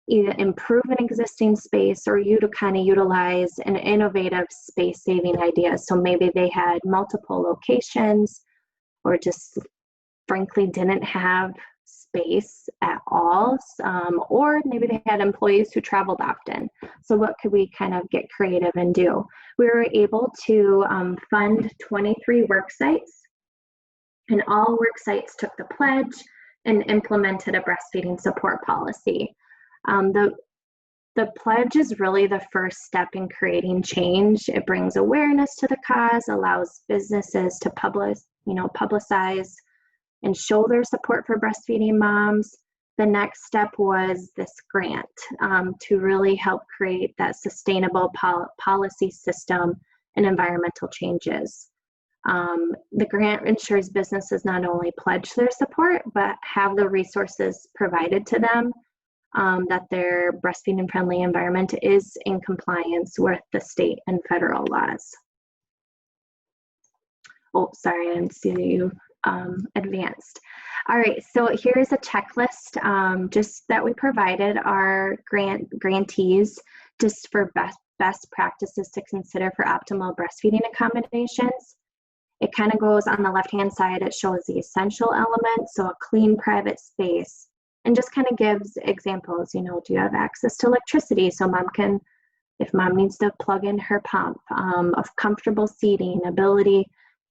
either improve an existing space, or you to kind of utilize an innovative space saving idea. So maybe they had multiple locations or just frankly didn't have space at all, or maybe they had employees who traveled often. So what could we kind of get creative and do? We were able to fund 23 work sites, and all work sites took the pledge and implemented a breastfeeding support policy. The pledge is really the first step in creating change. It brings awareness to the cause, allows businesses to publicize and show their support for breastfeeding moms. The next step was this grant to really help create that sustainable policy system and environmental changes. The grant ensures businesses not only pledge their support, but have the resources provided to them, that their breastfeeding-friendly environment is in compliance with the state and federal laws. Oh, sorry, I didn't see that you advanced. All right, so here's a checklist just that we provided our grantees just for best practices to consider for optimal breastfeeding accommodations. It kind of goes on the left-hand side, it shows the essential elements, so a clean private space, and just kind of gives examples, do you have access to electricity so mom can, if mom needs to plug in her pump, of comfortable seating, ability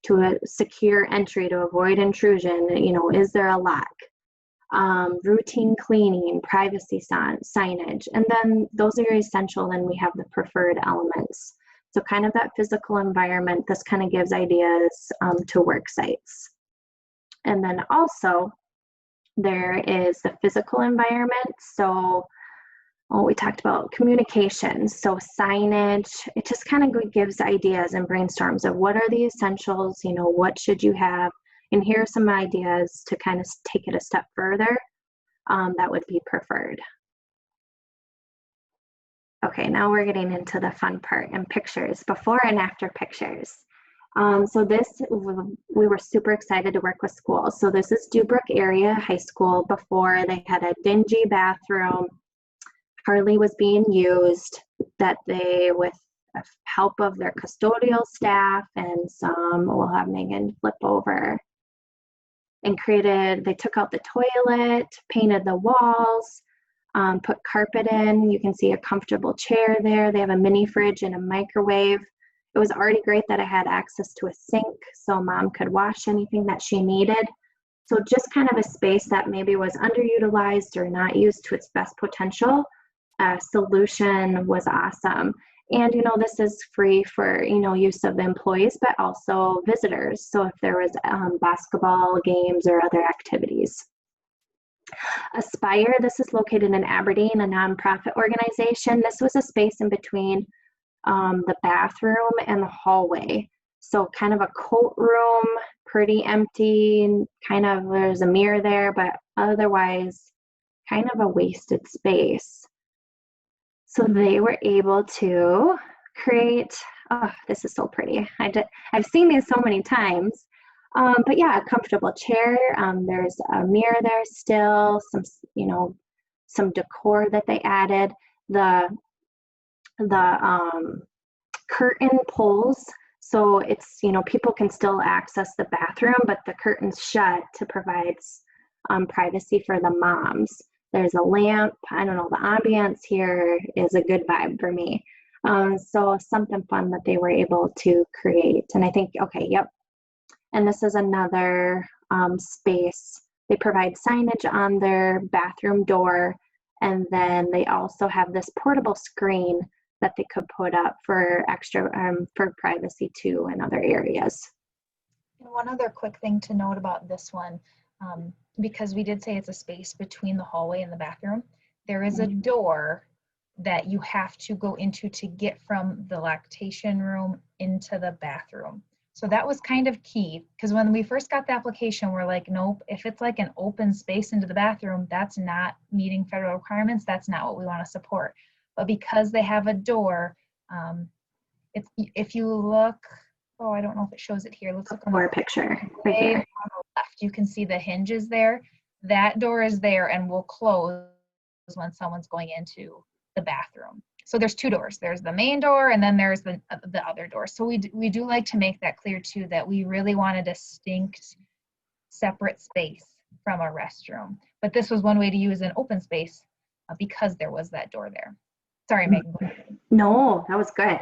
to a secure entry to avoid intrusion, is there a lock, routine cleaning, privacy signage, and then those are essential, then we have the preferred elements. So kind of that physical environment, this kind of gives ideas to work sites. And then also there is the physical environment. So we talked about communication. So signage, it just kind of gives ideas and brainstorms of what are the essentials, what should you have? And here are some ideas to kind of take it a step further that would be preferred. Okay, now we're getting into the fun part and pictures, before and after pictures. So this, we were super excited to work with schools. So this is Dubrook Area High School. Before, they had a dingy bathroom, hardly was being used, that they, with the help of their custodial staff and some, we'll have Megan flip over, and they took out the toilet, painted the walls, put carpet in. You can see a comfortable chair there. They have a mini fridge and a microwave. It was already great that I had access to a sink so mom could wash anything that she needed. So just kind of a space that maybe was underutilized or not used to its best potential. Solution was awesome. And, this is free for, use of the employees, but also visitors. So if there was basketball games or other activities. Aspire, this is located in Aberdeen, a nonprofit organization. This was a space in between the bathroom and the hallway. So kind of a coat room, pretty empty, kind of there's a mirror there, but otherwise kind of a wasted space. So they were able to create, oh, this is so pretty. I've seen these so many times. But yeah, a comfortable chair. There's a mirror there still, some decor that they added. The curtain pulls, so it's, people can still access the bathroom, but the curtain's shut to provide privacy for the moms. There's a lamp. I don't know, the ambiance here is a good vibe for me. So something fun that they were able to create. And I think, okay, yep. And this is another space. They provide signage on their bathroom door, and then they also have this portable screen that they could put up for extra, for privacy too in other areas. And one other quick thing to note about this one, because we did say it's a space between the hallway and the bathroom, there is a door that you have to go into to get from the lactation room into the bathroom. So that was kind of key, because when we first got the application, we're like, nope, if it's like an open space into the bathroom, that's not meeting federal requirements. That's not what we want to support. But because they have a door, if you look, oh, I don't know if it shows it here. Let's look on the picture right here. On the left. You can see the hinges there. That door is there and will close when someone's going into the bathroom. So there's two doors. There's the main door, and then there's the other door. So we do like to make that clear too, that we really want a distinct separate space from a restroom. But this was one way to use an open space because there was that door there. Sorry, Megan. No, that was good.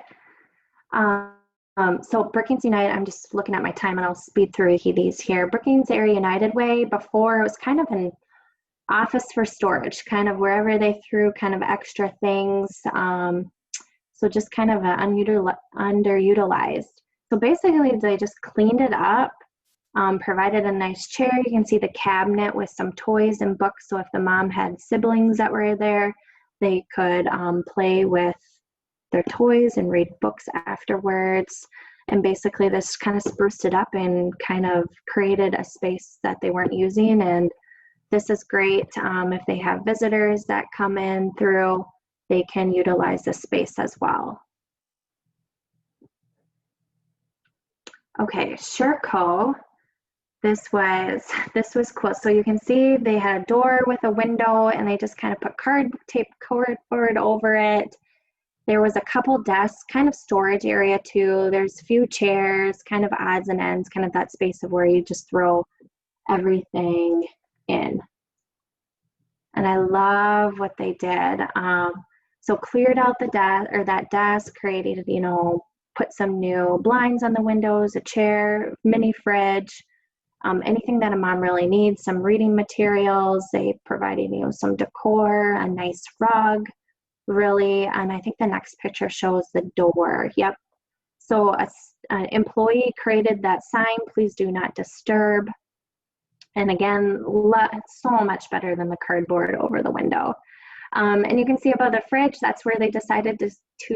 So Brookings United, I'm just looking at my time and I'll speed through these here. Brookings Area United Way, before it was kind of an office for storage, kind of wherever they threw kind of extra things. So just kind of underutilized. So basically they just cleaned it up, provided a nice chair. You can see the cabinet with some toys and books. So if the mom had siblings that were there, they could play with their toys and read books afterwards. And basically this kind of spruced it up and kind of created a space that they weren't using. And this is great if they have visitors that come in through, they can utilize this space as well. Okay, Sureco. This was cool. So you can see they had a door with a window and they just kind of put tape cardboard over it. There was a couple desks, kind of storage area too. There's a few chairs, kind of odds and ends, kind of that space of where you just throw everything in. And I love what they did. So cleared out the desk, or that desk, created, put some new blinds on the windows, a chair, mini fridge, anything that a mom really needs, some reading materials. They provided, some decor, a nice rug, really. And I think the next picture shows the door. Yep. So an employee created that sign, please do not disturb. And again, so much better than the cardboard over the window. And you can see above the fridge, that's where they decided to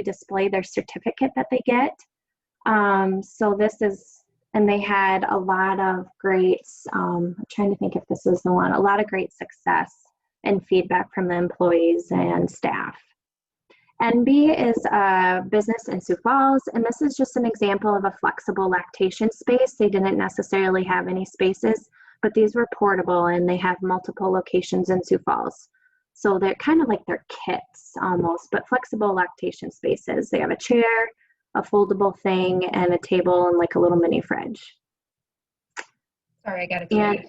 display their certificate that they get. So this is, and they had a lot of great, I'm trying to think if this is the one, a lot of great success and feedback from the employees and staff. NB is a business in Sioux Falls, and this is just an example of a flexible lactation space. They didn't necessarily have any spaces, but these were portable and they have multiple locations in Sioux Falls. So they're kind of like their kits almost, but flexible lactation spaces. They have a chair, a foldable thing, and a table and like a little mini fridge. Sorry, I got it. And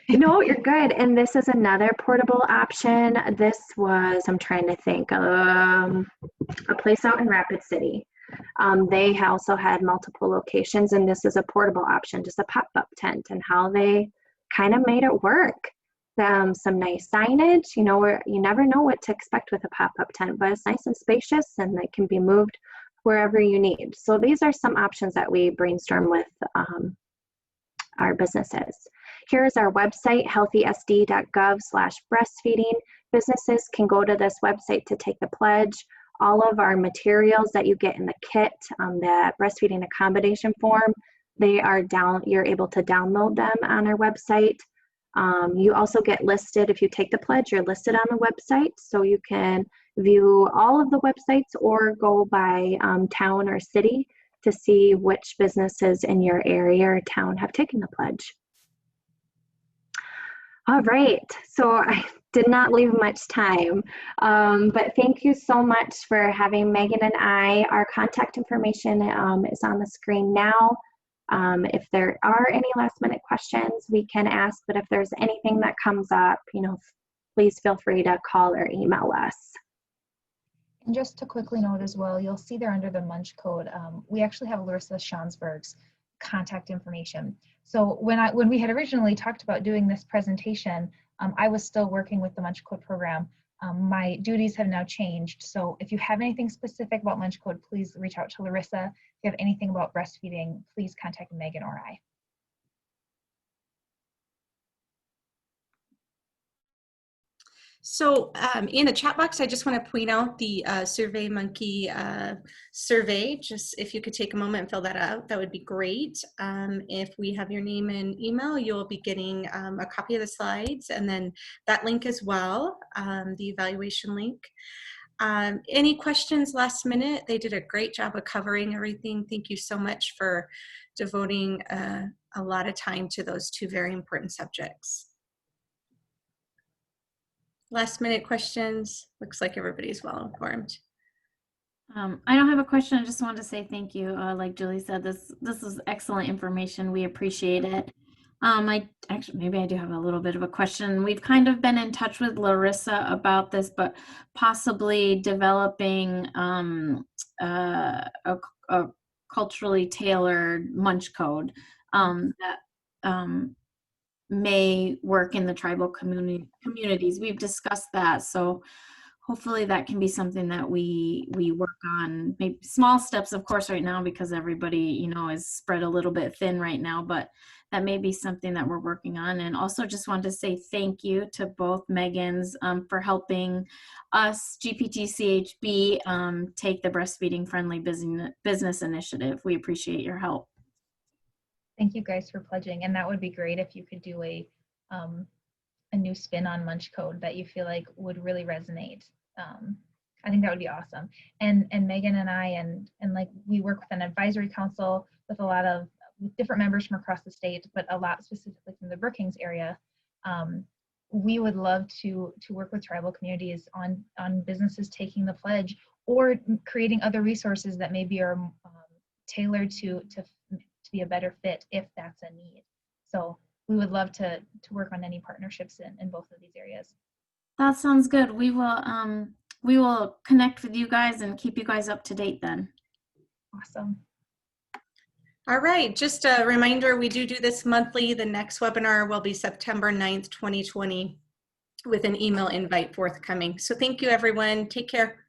no, you're good. And this is another portable option. This was, I'm trying to think, a place out in Rapid City. They also had multiple locations, and this is a portable option, just a pop-up tent, and how they kind of made it work. Some nice signage, where you never know what to expect with a pop-up tent, but it's nice and spacious and it can be moved wherever you need. So these are some options that we brainstorm with our businesses. Here is our website, healthysd.gov/breastfeeding. Businesses can go to this website to take the pledge. All of our materials that you get in the kit, the breastfeeding accommodation form, you're able to download them on our website. You also get listed, if you take the pledge, you're listed on the website, so you can view all of the websites or go by town or city to see which businesses in your area or town have taken the pledge. All right, so I did not leave much time, but thank you so much for having Megan and I. Our contact information is on the screen now. If there are any last minute questions, we can ask, but if there's anything that comes up, please feel free to call or email us. And just to quickly note as well, you'll see there under the Munch Code, we actually have Larissa Schonsberg's contact information. So when we had originally talked about doing this presentation, I was still working with the Munch Code program. My duties have now changed. So if you have anything specific about Munch Code, please reach out to Larissa. If you have anything about breastfeeding, please contact Megan or I. So in the chat box, I just want to point out the SurveyMonkey survey. Just if you could take a moment and fill that out, that would be great. If we have your name and email, you'll be getting a copy of the slides and then that link as well, the evaluation link. Any questions last minute? They did a great job of covering everything. Thank you so much for devoting a lot of time to those two very important subjects. Last minute questions? Looks like everybody's well informed. I don't have a question. I just wanted to say thank you. Like Julie said, this is excellent information. We appreciate it. I actually, maybe I do have a little bit of a question. We've kind of been in touch with Larissa about this, but possibly developing a culturally tailored Munch Code that may work in the tribal communities. We've discussed that, so hopefully that can be something that we work on. Maybe small steps, of course, right now because everybody, you know, is spread a little bit thin right now, but that may be something that we're working on. And also just wanted to say thank you to both Megans for helping us, GPTCHB, take the Breastfeeding-Friendly business initiative. We appreciate your help. Thank you guys for pledging. And that would be great if you could do a new spin on Munch Code that you feel like would really resonate. I think that would be awesome. And Megan and I, and like we work with an advisory council with a lot of different members from across the state, but a lot specifically from the Brookings area. We would love to work with tribal communities on businesses taking the pledge or creating other resources that maybe are tailored to be a better fit if that's a need. So we would love to work on any partnerships in both of these areas. That sounds good. We will connect with you guys and keep you guys up to date then. Awesome. All right, just a reminder, we do this monthly. The next webinar will be September 9th, 2020 with an email invite forthcoming. So thank you, everyone. Take care.